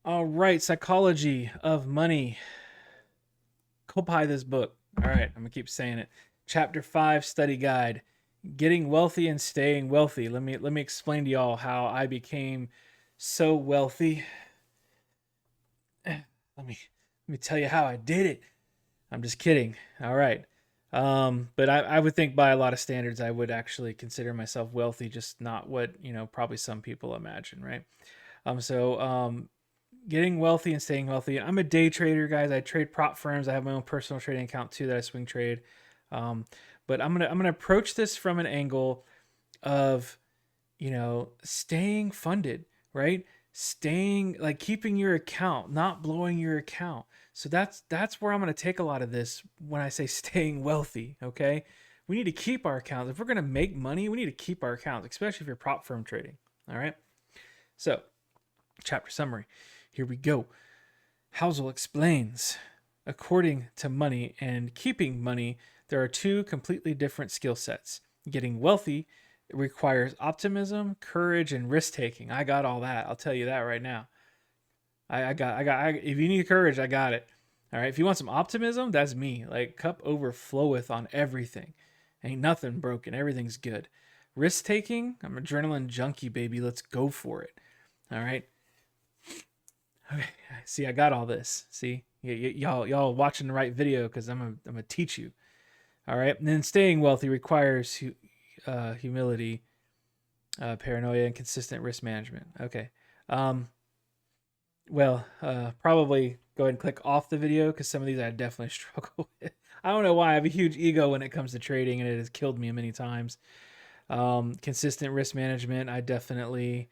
All right, Psychology of Money. Go buy this book. All right, I'm gonna keep saying it. Chapter 5 study guide. Getting wealthy and staying wealthy. Let me explain to y'all how I became so wealthy. Let me tell you how I did it. I'm just kidding. All right. But I would think by a lot of standards, I would actually consider myself wealthy, just not what, probably some people imagine, right? So getting wealthy and staying wealthy. I'm a day trader, guys. I trade prop firms. I have my own personal trading account too that I swing trade. Um, but I'm gonna approach this from an angle of staying funded, right? Staying like keeping your account, not blowing your account. So that's where I'm going to take a lot of this when I say staying wealthy, okay? We need to keep our accounts. If we're going to make money, we need to keep our accounts, especially if you're prop firm trading, all right? So, chapter summary. Here we go. Housel explains, according to money and keeping money, there are two completely different skill sets. Getting wealthy requires optimism, courage, and risk taking. I got all that. I'll tell you that right now. If you need courage, I got it. All right. If you want some optimism, that's me. Like, cup overfloweth on everything. Ain't nothing broken. Everything's good. Risk taking, I'm adrenaline junkie, baby. Let's go for it. All right. Okay. See, I got all this. See, y'all watching the right video because I'm gonna teach you. All right. And then staying wealthy requires humility, paranoia, and consistent risk management. Okay. Um, probably go ahead and click off the video because some of these I definitely struggle with. I don't know why. I have a huge ego when it comes to trading, and it has killed me many times. Consistent risk management, I definitely,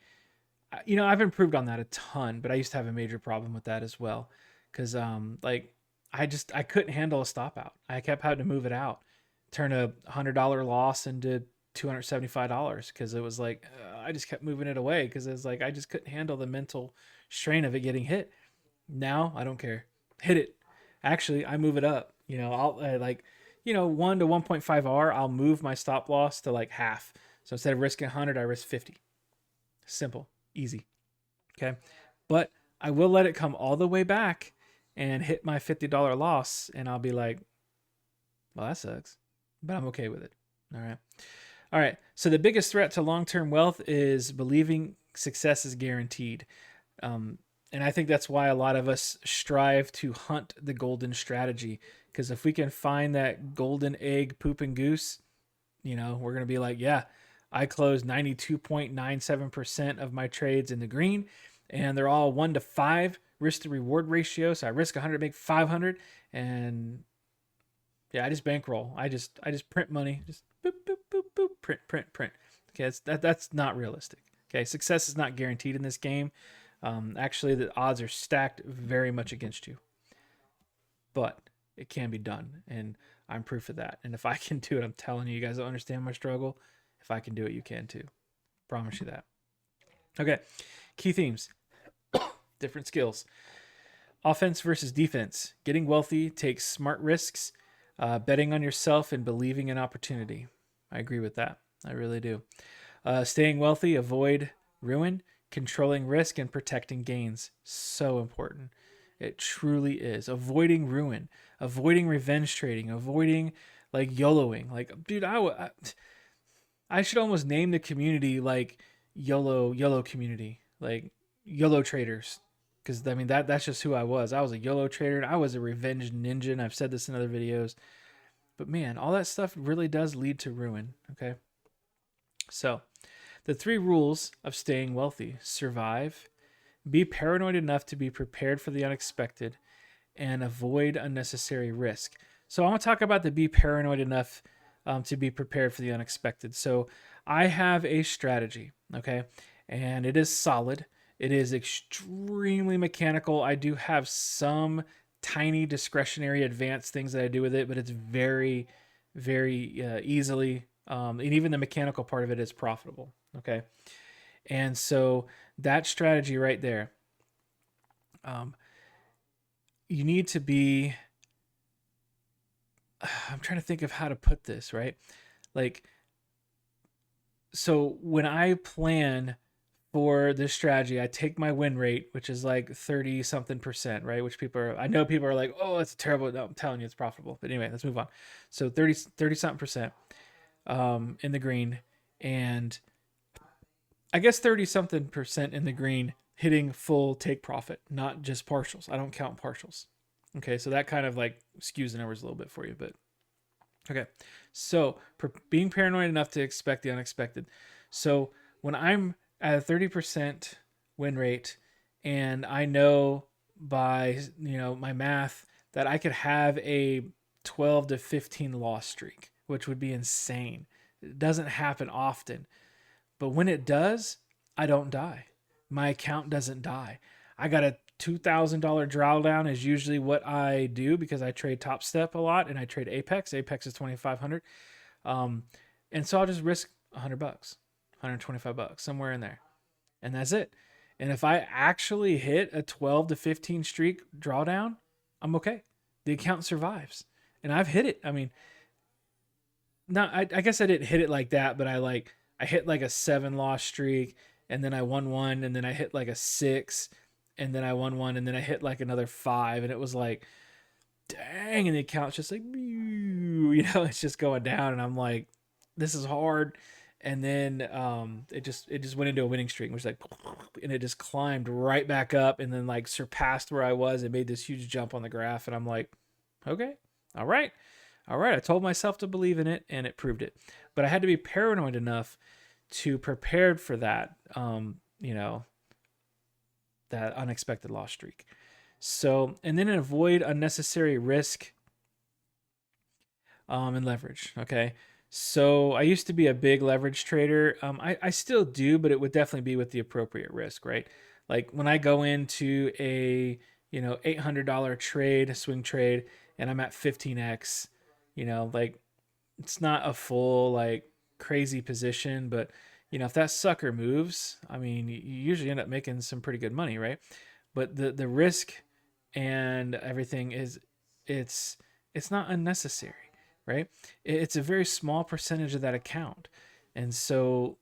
I've improved on that a ton, but I used to have a major problem with that as well because, like, I couldn't handle a stop out. I kept having to move it out, turn $100 loss into $275 because it was like I just kept moving it away because it was like I just couldn't handle the mental strain of it getting hit. Now I don't care. Hit it. Actually, I move it up. I'll 1 to 1.5 R. I'll move my stop loss to like half. So instead of risking 100, I risk 50. Simple, easy. Okay, but I will let it come all the way back and hit my $50 loss, and I'll be like, well, that sucks, but I'm okay with it. All right. All right. So the biggest threat to long-term wealth is believing success is guaranteed. Um, and I think that's why a lot of us strive to hunt the golden strategy. Because if we can find that golden egg pooping goose, we're going to be like, yeah, I closed 92.97% of my trades in the green, and they're all 1 to 5 risk to reward ratio. So I risk 100, make 500, and yeah, I just bankroll. I just print money, just boop boop boop boop, print print print. Okay, that's not realistic. Okay, success is not guaranteed in this game. Actually, the odds are stacked very much against you, but it can be done, and I'm proof of that. And if I can do it, I'm telling you, you guys don't understand my struggle. If I can do it, you can too. Promise you that. Okay, key themes, different skills. Offense versus defense. Getting wealthy takes smart risks, betting on yourself, and believing in opportunity. I agree with that. I really do. Staying wealthy, avoid ruin, controlling risk, and protecting gains. So important. It truly is. Avoiding ruin, avoiding revenge trading, avoiding like YOLOing. Like, dude, I should almost name the community like YOLO community, like YOLO traders. Because I mean that's just who I was. I was a YOLO trader. And I was a revenge ninja. And I've said this in other videos. But man, all that stuff really does lead to ruin. Okay. So the 3 rules of staying wealthy: survive, be paranoid enough to be prepared for the unexpected, and avoid unnecessary risk. So I want to talk about the be paranoid enough to be prepared for the unexpected. So I have a strategy, okay, and it is solid. It is extremely mechanical. I do have some tiny discretionary advanced things that I do with it, but it's very, very easily, and even the mechanical part of it is profitable. Okay, and so that strategy right there, um, you need to be. I'm trying to think of how to put this right. Like, so when I plan for this strategy, I take my win rate, which is like 30 something percent, right? Which I know people are like, oh, that's terrible. No, I'm telling you, it's profitable. But anyway, let's move on. So 30 something percent in the green. And I guess 30 something percent in the green hitting full take profit, not just partials. I don't count partials. Okay. So that kind of like skews the numbers a little bit for you, but okay. So being paranoid enough to expect the unexpected. So when I'm at a 30% win rate and I know by, my math that I could have a 12 to 15 loss streak, which would be insane. It doesn't happen often, but when it does, I don't die. My account doesn't die. I got a $2,000 drawdown is usually what I do because I trade Top Step a lot and I trade Apex. Apex is 2,500. And so I'll just risk $100, $125, somewhere in there. And that's it. And if I actually hit a 12 to 15 streak drawdown, I'm okay. The account survives. And I've hit it. I mean, I guess I didn't hit it like that, but I hit like a 7 loss streak and then I won one and then I hit like a 6 and then I won one and then I hit like another 5 and it was like, dang, and the account's just like, it's just going down and I'm like, this is hard. And then it just went into a winning streak, which was like, and it just climbed right back up and then like surpassed where I was and made this huge jump on the graph. And I'm like, okay, all right. I told myself to believe in it and it proved it. But I had to be paranoid enough to prepare for that, that unexpected loss streak. So, and then avoid unnecessary risk and leverage. Okay. So I used to be a big leverage trader. I still do, but it would definitely be with the appropriate risk, right? Like when I go into a, $800 trade, swing trade, and I'm at 15x, like it's not a full, like crazy position, but if that sucker moves, I mean, you usually end up making some pretty good money, right? But the risk and everything it's not unnecessary, right? It's a very small percentage of that account. And so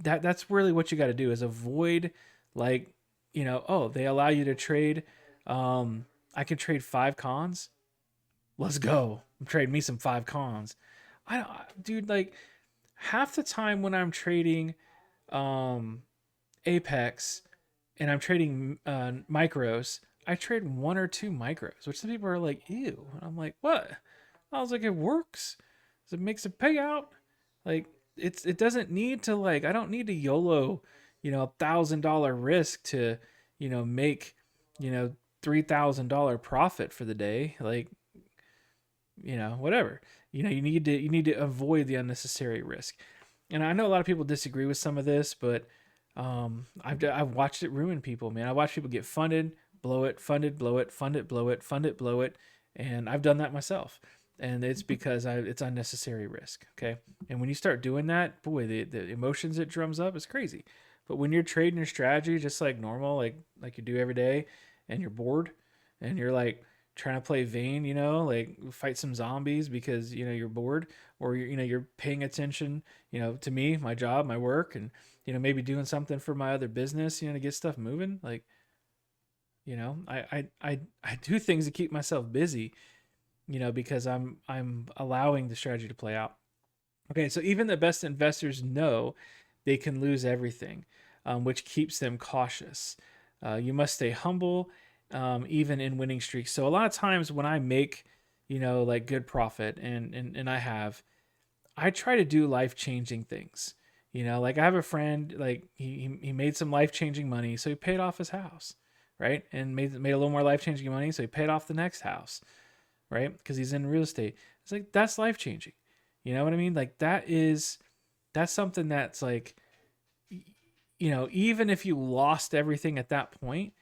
that's really what you got to do is avoid like, oh, they allow you to trade. I can trade 5 cons. Let's go. I'm trading me some 5 cons. Dude, like half the time when I'm trading Apex and I'm trading micros, I trade 1 or 2 micros, which some people are like, ew. And I'm like, what? I was like, it works. It makes a payout. Like it doesn't need to I don't need to YOLO, $1,000 risk to, make, $3,000 profit for the day. Like, whatever. You need to avoid the unnecessary risk. And I know a lot of people disagree with some of this, but I've watched it ruin people, man. I watched people get funded, blow it, funded, blow it, fund it, blow it, fund it, blow it, and I've done that myself. And it's because it's unnecessary risk. Okay. And when you start doing that, boy, the emotions it drums up is crazy. But when you're trading your strategy just like normal, like you do every day, and you're bored and you're like trying to play Vayne, like fight some zombies because, you're bored, or you're paying attention, to me, my job, my work, and, maybe doing something for my other business, to get stuff moving. Like, I do things to keep myself busy, because I'm allowing the strategy to play out. Okay, so even the best investors know they can lose everything, which keeps them cautious. You must stay humble, even in winning streaks. So a lot of times when I make, like good profit, and I try to do life changing things. Like I have a friend, like he made some life changing money, so he paid off his house, right, and made a little more life changing money, so he paid off the next house, right? Because he's in real estate. It's like, that's life changing. You know what I mean? Like that's something that's like, even if you lost everything at that point,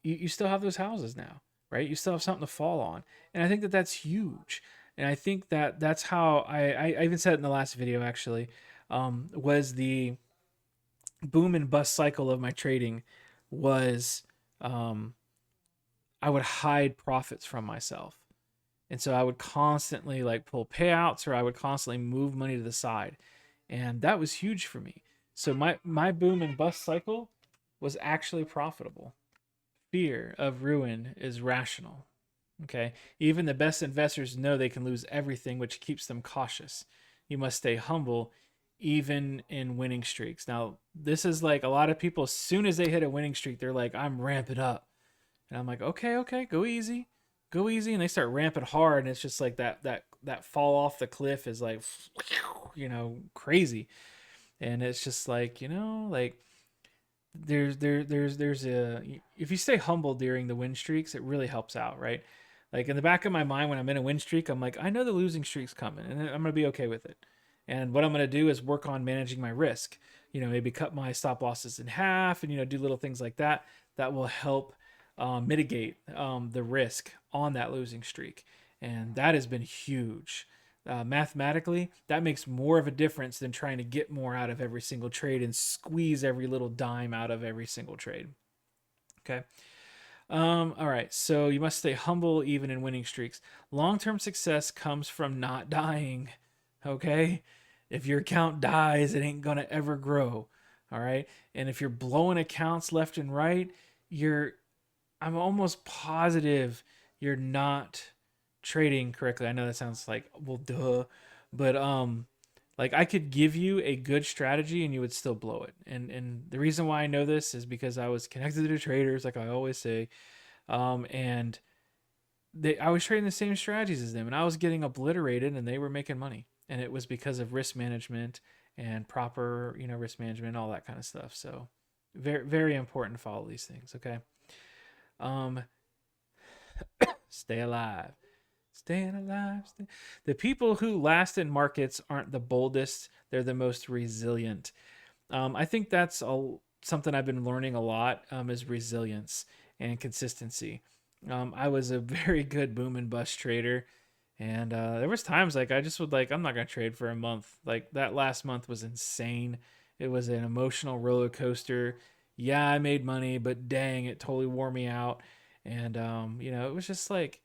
you still have those houses now, right? You still have something to fall on. And I think that that's huge. And I think that that's how I even said it in the last video, actually, was the boom and bust cycle of my trading was, I would hide profits from myself. And so I would constantly like pull payouts, or I would constantly move money to the side. And that was huge for me So my boom and bust cycle was actually profitable. Fear of ruin is rational. Okay. Even the best investors know they can lose everything, which keeps them cautious. You must stay humble even in winning streaks. Now, this is like a lot of people, as soon as they hit a winning streak, they're like, I'm ramping up. And I'm like, okay, okay, go easy. Go easy. And they start ramping hard, and it's just like that fall off the cliff is like crazy. And it's just like, like there's a if you stay humble during the win streaks, it really helps out, right? Like in the back of my mind when I'm in a win streak, I'm like, I know the losing streak's coming, and I'm gonna be okay with it. And what I'm gonna do is work on managing my risk. Maybe cut my stop losses in half, and do little things like that that will help mitigate the risk on that losing streak, and that has been huge. Mathematically, that makes more of a difference than trying to get more out of every single trade and squeeze every little dime out of every single trade. Okay. All right. So you must stay humble even in winning streaks. Long term success comes from not dying. Okay. If your account dies, it ain't going to ever grow. All right. And if you're blowing accounts left and right, I'm almost positive you're not trading correctly. I know that sounds like, well, duh, but like I could give you a good strategy and you would still blow it. And the reason why I know this is because I was connected to traders, like I always say, and I was trading the same strategies as them, and I was getting obliterated, and they were making money, and it was because of risk management and proper, risk management, all that kind of stuff. So very very important to follow these things. Okay. Um, stay alive. Staying alive. The people who last in markets aren't the boldest, they're the most resilient. I think that's something I've been learning a lot is resilience and consistency. I was a very good boom and bust trader. And there was times like I just would like, I'm not going to trade for a month. Like that last month was insane. It was an emotional roller coaster. Yeah, I made money, but dang, it totally wore me out. And, it was just like,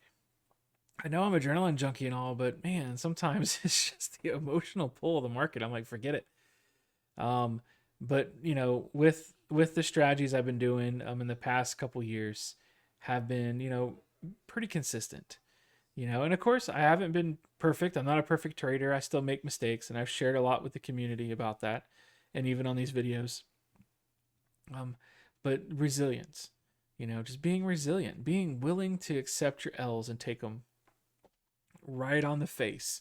I know I'm a adrenaline junkie and all, but man, sometimes it's just the emotional pull of the market. I'm like, forget it. Um, but with the strategies I've been doing in the past couple years, have been pretty consistent. And of course, I haven't been perfect. I'm not a perfect trader. I still make mistakes, and I've shared a lot with the community about that, and even on these videos. Um, but resilience, just being resilient, being willing to accept your L's and take them right on the face.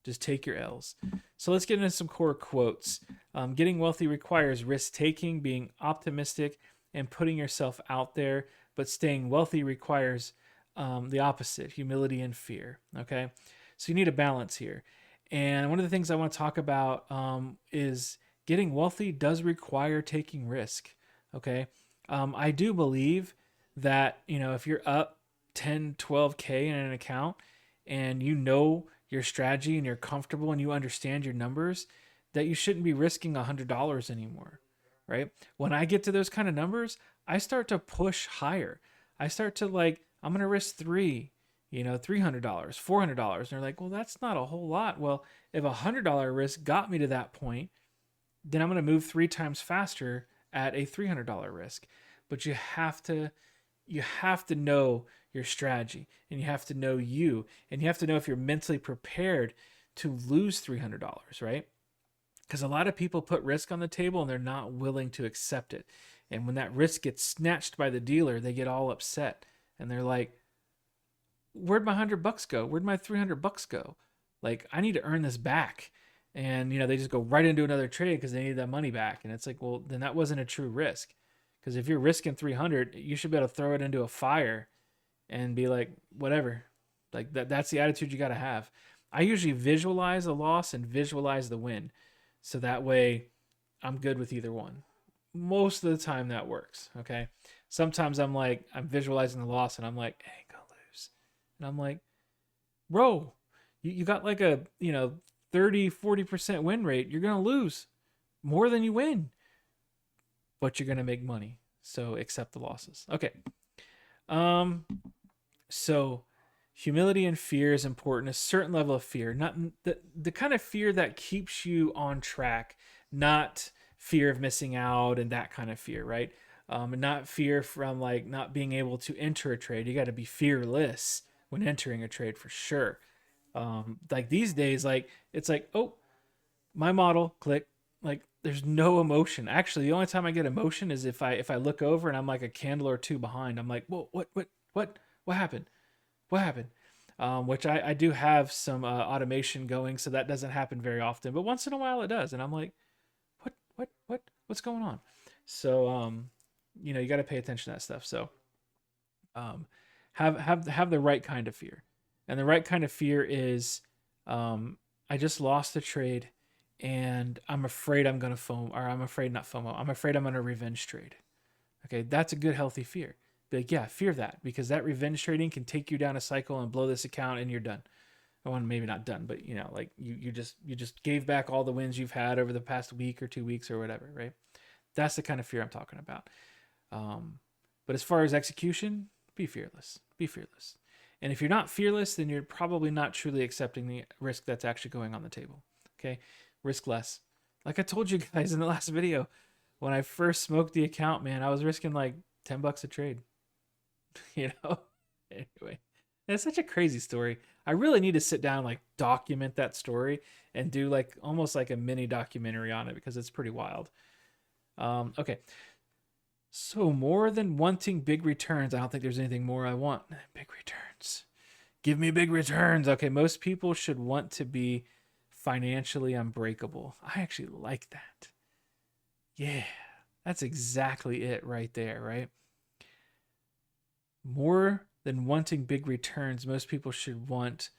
Just take your L's. So let's get into some core quotes. Getting wealthy requires risk taking, being optimistic, and putting yourself out there. But staying wealthy requires the opposite, humility and fear. Okay. So you need a balance here. And one of the things I want to talk about is getting wealthy does require taking risk. Okay. I do believe that, if you're up 10, 12K in an account and your strategy and you're comfortable and you understand your numbers, that you shouldn't be risking $100 anymore, right? When I get to those kind of numbers, I start to push higher. I start to like, I'm going to risk $300, $400. And they're like, well, that's not a whole lot. Well, if $100 risk got me to that point, then I'm going to move 3 times faster at a $300 risk. But you have to know your strategy, and you have to know you, and you have to know if you're mentally prepared to lose $300, right? Because a lot of people put risk on the table and they're not willing to accept it. And when that risk gets snatched by the dealer, they get all upset and they're like, where'd my $100 go? Where'd my $300 go? Like, I need to earn this back. And, they just go right into another trade because they need that money back. And it's like, well, then that wasn't a true risk. Because if you're risking 300, you should be able to throw it into a fire and be like, whatever. Like that's the attitude you got to have. I usually visualize a loss and visualize the win. So that way I'm good with either one. Most of the time that works. Okay. Sometimes I'm visualizing the loss and I'm like, I ain't gonna lose. And I'm like, bro, you got like a, 30-40% win rate. You're going to lose more than you win, but you're going to make money. So accept the losses. Okay. So humility and fear is important. A certain level of fear, not the kind of fear that keeps you on track, not fear of missing out and that kind of fear, right? And not fear from like not being able to enter a trade. You got to be fearless when entering a trade for sure. Like these days, like it's like, oh, my model, click. Like there's no emotion. Actually, the only time I get emotion is if I look over and I'm like a candle or two behind. I'm like, whoa, what happened? What happened? Which I do have some automation going, so that doesn't happen very often, but once in a while it does, and I'm like, what's going on? So you got to pay attention to that stuff. So um, have the right kind of fear, and the right kind of fear is I just lost a trade, and I'm afraid I'm gonna FOMO, or I'm afraid not FOMO. I'm afraid I'm gonna revenge trade. Okay, that's a good healthy fear. Be like, yeah, fear that because that revenge trading can take you down a cycle and blow this account, and you're done. Well, maybe not done, but like you just gave back all the wins you've had over the past week or 2 weeks or whatever, right? That's the kind of fear I'm talking about. Um, but as far as execution, be fearless. Be fearless. And if you're not fearless, then you're probably not truly accepting the risk that's actually going on the table. Okay, risk less. Like I told you guys in the last video, when I first smoked the account, man, I was risking like $10 a trade. you know. Anyway, it's such a crazy story. I really need to sit down, like document that story and do like almost like a mini documentary on it because it's pretty wild. Okay, so more than wanting big returns, I don't think there's anything more I want. Big returns. Give me big returns. Okay, most people should want to be financially unbreakable. I actually like that. Yeah, that's exactly it right there, right? More than wanting big returns, most people should want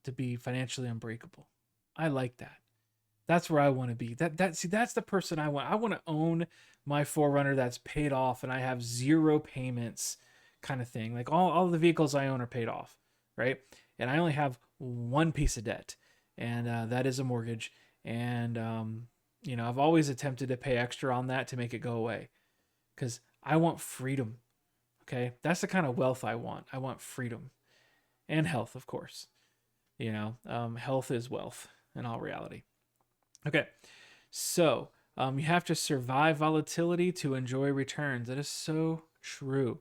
to be financially unbreakable. I like that. That's where I want to be. That's the person I want. I want to own my Forerunner that's paid off and I have zero payments kind of thing. Like all the vehicles I own are paid off, right? And I only have one piece of debt, and that is a mortgage. And I've always attempted to pay extra on that to make it go away because I want freedom. Okay, that's the kind of wealth I want. I want freedom and health, of course. Health is wealth in all reality. Okay, so you have to survive volatility to enjoy returns. That is so true.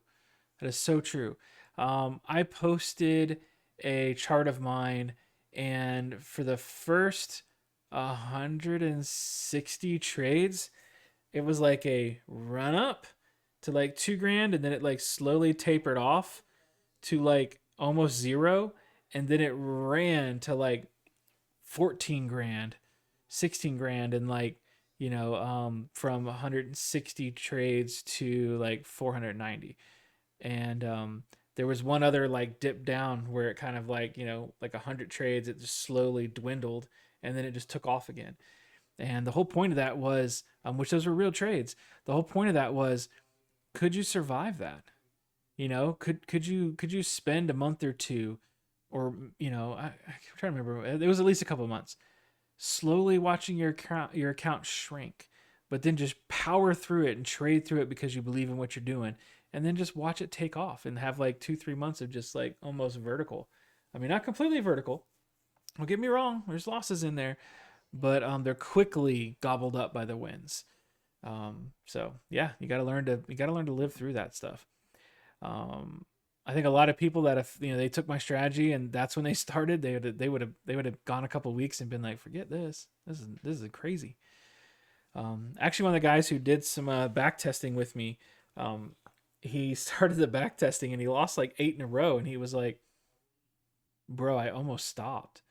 That is so true. I posted a chart of mine, and for the first 160 trades, it was like a run up to like 2 grand, and then it like slowly tapered off to like almost zero, and then it ran to like 14 grand, 16 grand, and like from 160 trades to like 490. And there was one other like dip down where it kind of like like 100 trades, it just slowly dwindled, and then it just took off again. And the whole point of that was, which those were real trades, the whole point of that was, could you survive that? Could you spend a month or two, or I'm trying to remember, it was at least a couple of months, slowly watching your account shrink, but then just power through it and trade through it because you believe in what you're doing, and then just watch it take off and have like 2-3 months of just like almost vertical. I mean, not completely vertical, don't get me wrong, there's losses in there, but they're quickly gobbled up by the wins. So yeah, you got to learn to live through that stuff. um, I think a lot of people that if they took my strategy and that's when they started, they would have gone a couple weeks and been like, forget this. This is crazy. Actually, one of the guys who did some back testing with me, he started the back testing and he lost like 8 in a row, and he was like, "Bro, I almost stopped."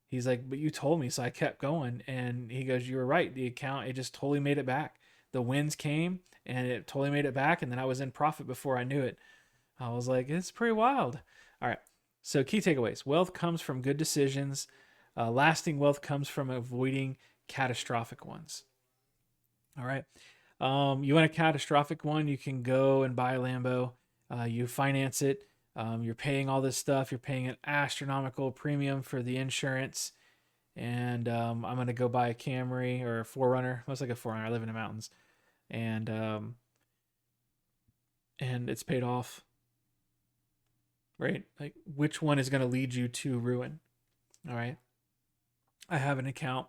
He's like, "But you told me, so I kept going." And he goes, "You were right. The account, it just totally made it back. The wins came and it totally made it back, and then I was in profit before I knew it." I was like, "It's pretty wild." All right. So key takeaways: wealth comes from good decisions. Lasting wealth comes from avoiding catastrophic ones. All right. You want a catastrophic one? You can go and buy a Lambo. You finance it. You're paying all this stuff. You're paying an astronomical premium for the insurance. And I'm gonna go buy a Camry or a Forerunner. Most like a Forerunner. I live in the mountains, and it's paid off. Right? Like, which one is gonna lead you to ruin? All right. I have an account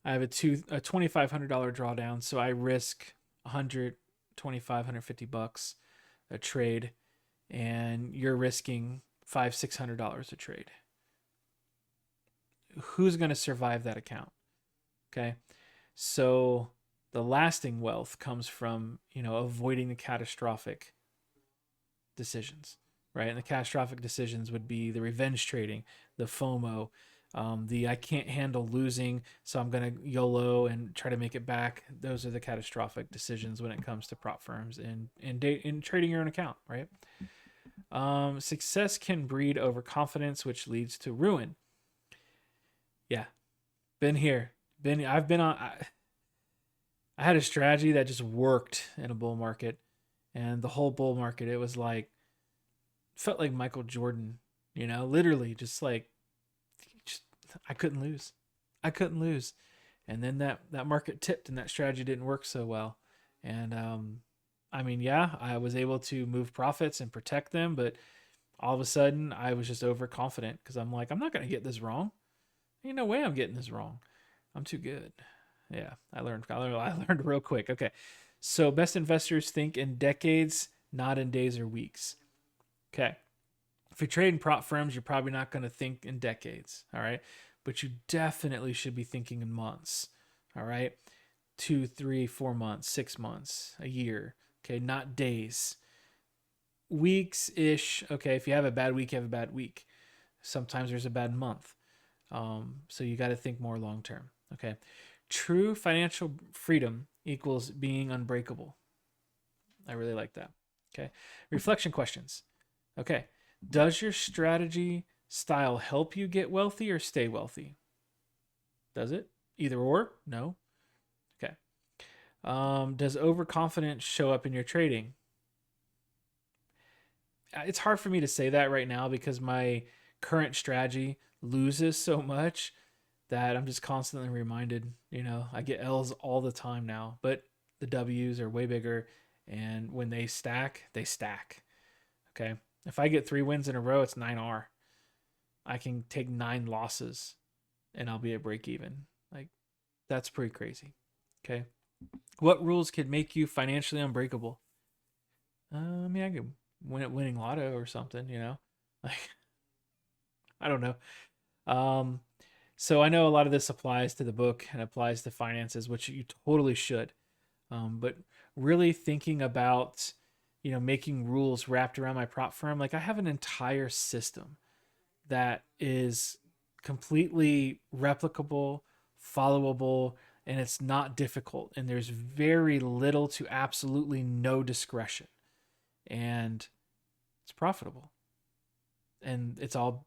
I have a $2,500 drawdown, so I risk 150 bucks a trade, and you're risking $600 a trade. Who's going to survive that account? Okay, so the lasting wealth comes from avoiding the catastrophic decisions, right? And the catastrophic decisions would be the revenge trading, the FOMO, the I can't handle losing, so I'm gonna YOLO and try to make it back. Those are the catastrophic decisions when it comes to prop firms and in trading your own account, right? Success can breed overconfidence, which leads to ruin. Yeah, been here. I've been on. I had a strategy that just worked in a bull market, and the whole bull market, it was like felt like Michael Jordan, literally just I couldn't lose. I couldn't lose. And then that market tipped and that strategy didn't work so well. And I mean, yeah, I was able to move profits and protect them, but all of a sudden I was just overconfident because I'm like, I'm not going to get this wrong. Ain't no way I'm getting this wrong. I'm too good. Yeah, I learned real quick. Okay. So best investors think in decades, not in days or weeks. Okay. If you're trading prop firms, you're probably not going to think in decades. All right. But you definitely should be thinking in months. All right. 2, 3, 4 months, 6 months, a year. Okay. Not days. Weeks ish. Okay. If you have a bad week, you have a bad week. Sometimes there's a bad month. So you got to think more long term. Okay. True financial freedom equals being unbreakable. I really like that. Okay. Reflection questions. Okay. Does your strategy style help you get wealthy or stay wealthy? Does it? Either or? No. Okay. Does overconfidence show up in your trading? It's hard for me to say that right now because my current strategy loses so much that I'm just constantly reminded. I get L's all the time now, but the W's are way bigger. And when they stack, they stack. Okay. If I get 3 wins in a row, it's 9R. I can take 9 losses and I'll be at break even. Like, that's pretty crazy. Okay. What rules could make you financially unbreakable? I mean, I could win at winning lotto or something. Like, I don't know. Um, so I know a lot of this applies to the book and applies to finances, which you totally should. But really thinking about, making rules wrapped around my prop firm, like I have an entire system that is completely replicable, followable, and it's not difficult. And there's very little to absolutely no discretion. And it's profitable. And it's all,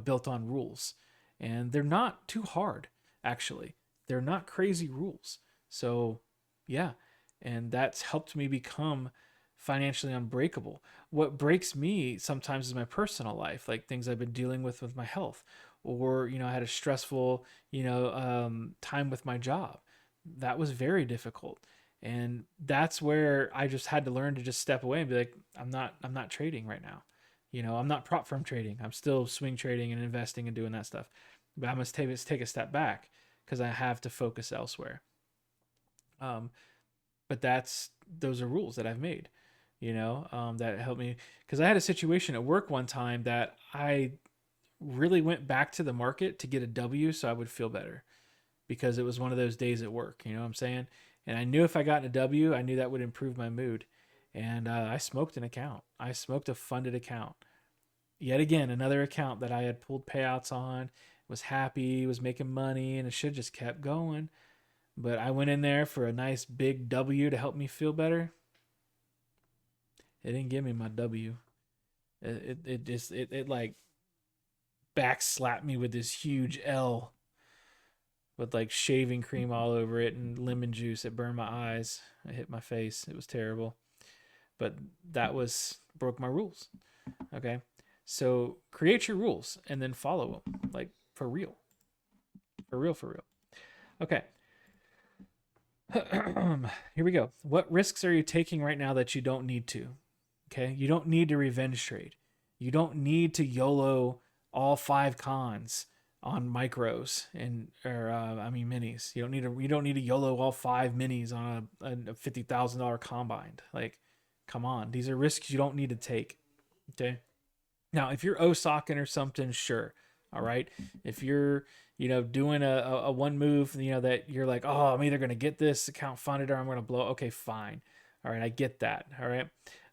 built on rules. And they're not too hard, actually. They're not crazy rules. So, yeah. And that's helped me become financially unbreakable. What breaks me sometimes is my personal life, like things I've been dealing with my health, or I had a stressful time with my job. That was very difficult, and that's where I just had to learn to just step away and be like, I'm not trading right now. I'm not prop firm trading. I'm still swing trading and investing and doing that stuff, but I must take a step back because I have to focus elsewhere. Um, but those are rules that I've made, that helped me because I had a situation at work one time that I really went back to the market to get a W so I would feel better because it was one of those days at work, you know what I'm saying? And I knew if I got a W, I knew that would improve my mood. And I smoked an account. I smoked a funded account. Yet again, another account that I had pulled payouts on, was happy, was making money, and it should just kept going. But I went in there for a nice big W to help me feel better. It didn't give me my W. It just like back slapped me with this huge L with like shaving cream all over it and lemon juice. It burned my eyes. It hit my face. It was terrible. But that broke my rules. Okay. So create your rules and then follow them. Like for real. For real, for real. Okay. Here we go. What risks are you taking right now that you don't need to? Okay. You don't need to revenge trade. You don't need to YOLO all 5 cons. on micros and or I mean minis. You don't need to YOLO all 5 minis on a $50,000 combine. Like, come on, these are risks you don't need to take. Okay. Now, if you're OSOCing or something, sure. All right. If you're, doing a one move, that you're like, oh, I'm either going to get this account funded or I'm going to blow. Okay, fine. All right. I get that. All right.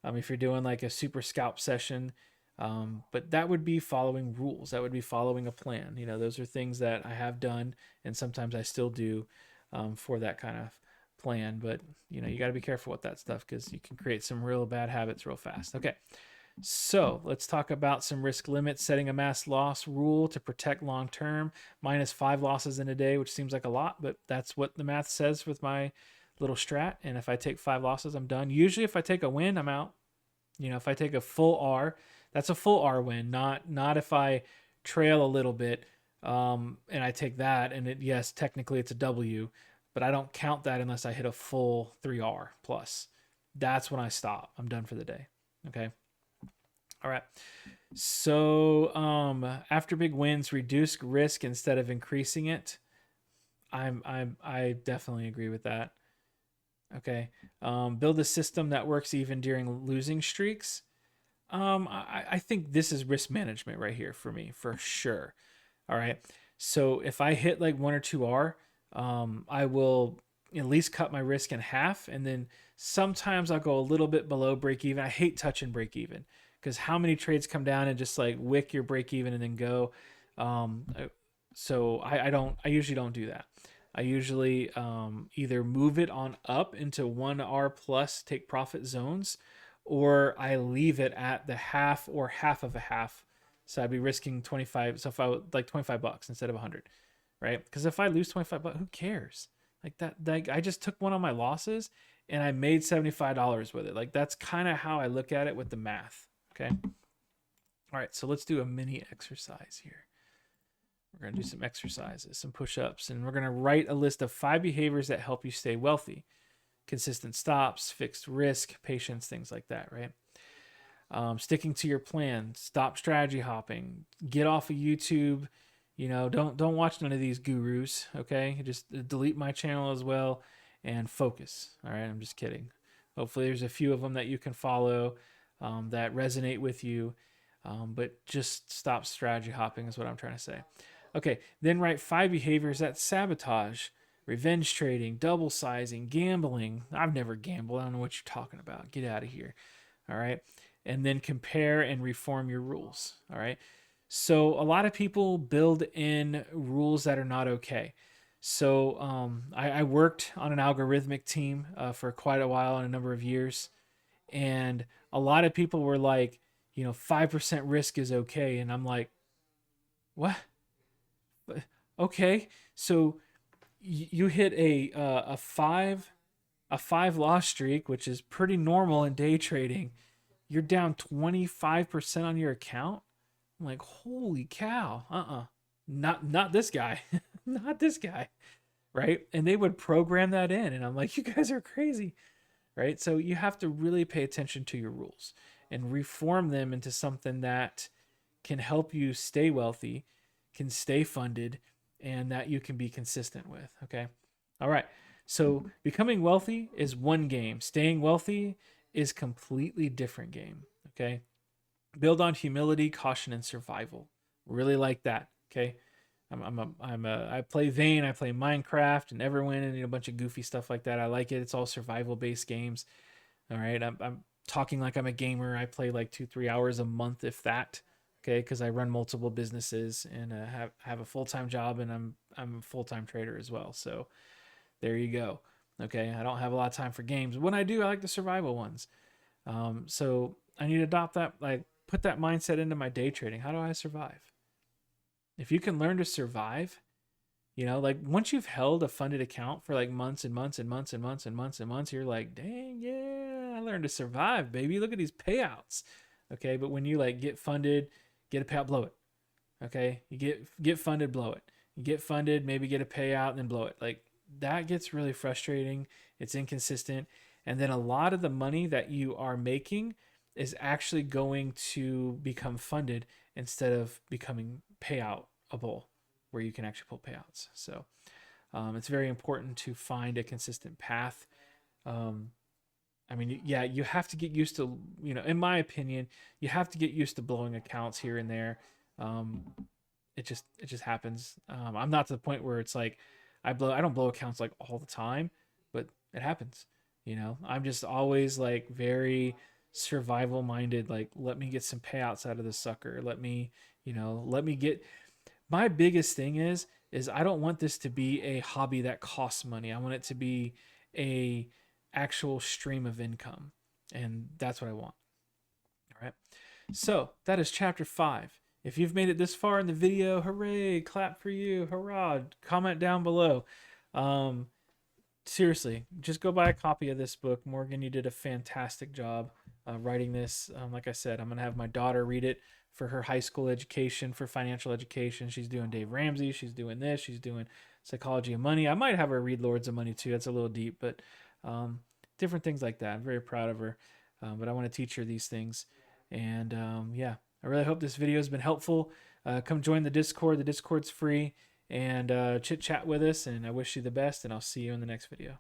If you're doing like a super scalp session, but that would be following rules. That would be following a plan. Those are things that I have done and sometimes I still do for that kind of plan. But, you got to be careful with that stuff because you can create some real bad habits real fast. Okay. So let's talk about some risk limits. Setting a mass loss rule to protect long term, -5 losses in a day, which seems like a lot, but that's what the math says with my little strat. And if I take 5 losses, I'm done. Usually, if I take a win, I'm out. If I take a full R, that's a full R win. Not if I trail a little bit and I take that, and yes, technically it's a W, but I don't count that unless I hit a full 3R plus. That's when I stop. I'm done for the day. Okay. All right. So after big wins, reduce risk instead of increasing it. I definitely agree with that. Okay. Build a system that works even during losing streaks. I think this is risk management right here for me, for sure. All right. So if I hit like 1 or 2R, I will at least cut my risk in half. And then sometimes I'll go a little bit below break even. I hate touching break even because how many trades come down and just like wick your break even and then go. So I usually don't do that. I usually either move it on up into 1R plus take profit zones, or I leave it at the half or half of a half. So I'd be risking 25. So if I would like $25 instead of 100, right? Because if I lose $25, who cares? Like that, like I just took one on my losses and I made $75 with it. Like that's kind of how I look at it with the math. Okay. All right. So let's do a mini exercise here. We're going to do some exercises, some push-ups, and we're going to write a list of 5 behaviors that help you stay wealthy. Consistent stops, fixed risk, patience, things like that, right? Sticking to your plan, stop strategy hopping, get off of YouTube. Don't watch none of these gurus. Okay, just delete my channel as well and focus. All right, I'm just kidding. Hopefully, there's a few of them that you can follow that resonate with you, but just stop strategy hopping is what I'm trying to say. Okay, then write 5 behaviors that sabotage: revenge trading, double sizing, gambling. I've never gambled. I don't know what you're talking about. Get out of here. All right. And then compare and reform your rules. All right. So a lot of people build in rules that are not okay. So I worked on an algorithmic team for quite a while and a number of years. And a lot of people were like, 5% risk is okay. And I'm like, what? Okay. So you hit a 5 loss streak, which is pretty normal in day trading. You're down 25% on your account. I'm like, holy cow. Not this guy. Not this guy. Right? And they would program that in. And I'm like, you guys are crazy. Right? So you have to really pay attention to your rules and reform them into something that can help you stay wealthy, can stay funded, and that you can be consistent with. Okay. All right. So becoming wealthy is one game. Staying wealthy is completely different game. Okay. Build on humility, caution, and survival. Really like that. Okay. I play Vayne, I play Minecraft and Everwin and a bunch of goofy stuff like that. I like it. It's all survival based games. All right. I'm talking like I'm a gamer. I play like 2-3 hours a month, if that. Okay, because I run multiple businesses and have a full-time job, and I'm a full-time trader as well. So there you go. Okay, I don't have a lot of time for games. When I do, I like the survival ones. So I need to adopt that, like put that mindset into my day trading. How do I survive? If you can learn to survive, like once you've held a funded account for like months and months and months and months and months and months, you're like, dang, yeah, I learned to survive, baby. Look at these payouts. Okay, but when you like get funded, get a payout, blow it. Okay, you get funded, blow it. You get funded, maybe get a payout, and then blow it. Like that gets really frustrating. It's inconsistent, and then a lot of the money that you are making is actually going to become funded instead of becoming payoutable. where you can actually pull payouts. So it's very important to find a consistent path. Um, I mean, yeah, you have to get used to, in my opinion, you have to get used to blowing accounts here and there. Um, it just happens. I'm not to the point where it's like I don't blow accounts like all the time, but it happens. I'm just always like very survival minded. Like, let me get some payouts out of this sucker. Let me get. My biggest thing is I don't want this to be a hobby that costs money. I want it to be a actual stream of income, and that's what I want. All right. So that is chapter 5. If you've made it this far in the video, hooray, clap for you, hurrah, comment down below. Um, Seriously, just go buy a copy of this book. Morgan, you did a fantastic job writing this. Like I said, I'm going to have my daughter read it for her high school education, for financial education. She's doing Dave Ramsey. She's doing this. She's doing Psychology of Money. I might have her read Lords of Money too. That's a little deep, but um, different things like that. I'm very proud of her, but I want to teach her these things. And yeah, I really hope this video has been helpful. Come join the Discord. The Discord's free, and chit chat with us. And I wish you the best, and I'll see you in the next video.